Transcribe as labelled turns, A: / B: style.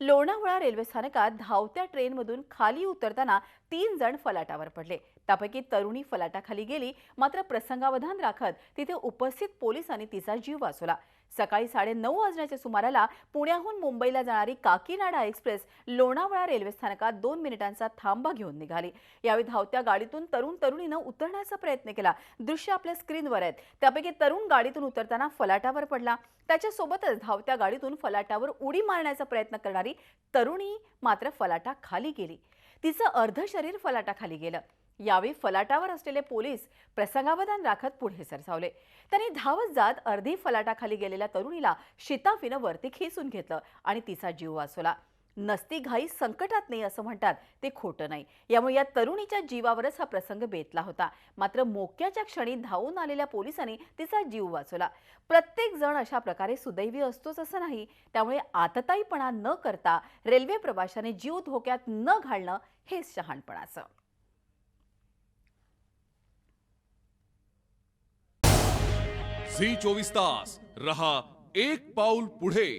A: Lonavala railway स्थानकात धावत्या ट्रेनमधून खाली उतरताना 3 जण फलाटावर पडले। त्यापैकी तरुणी फलाटाखाली गेली, मात्र प्रसंगावधान राखत तिथे उपस्थित पोलिसांनी तिचा जीव वाचवला। सकाळी 9:30 वाजण्याच्या सुमाराला पुण्याहून मुंबईला जाणारी काकीनाडा एक्सप्रेस लोणावळा रेल्वे स्थानकात 2 मिनिटांचा थांबा घेऊन निघाली। यावेळी धावत्या गाडीतून तरुणीनं उतरण्याचा प्रयत्न केला। दृश्य आपल्या स्क्रीनवर आहेत। त्यापैकी तरुण गाडीतून उतरताना फलाटावर पडला। त्याच्यासोबतच धावत्या गाडीतून फलाटावर उडी मारण्याचा प्रयत्न करणारी तरुणी मात्र फलाटा खाली गेली। तिचं अर्ध शरीर फलाटाखाली गेलं। यावेळी फलाटावर असलेले पोलीस प्रसंगावधान राखत पुढे सरसावले। त्यांनी धावत जात अर्धी फलाटाखाली गेलेल्या तरुणीला शिताफीनं वरती खेचून घेतलं आणि तिचा जीव वाचवला। नसती घाई संकटात नाही असं म्हणतात ते खोटं नाही। यामुळे या तरुणीच्या जीवावरच हा प्रसंग बेतला होता। मात्र मोक्याच्या क्षणी धावून आलेल्या पोलिसांनी तिचा जीव वाचवला। प्रत्येक जण अशा प्रकारे सुदैवी असतोच असं नाही। त्यामुळे आतताईपणा न करता रेल्वे प्रवाशाने जीव धोक्यात न घालणं हेच शहाणपणाचं।
B: झी 24 तास रहा एक पाऊल पुढे।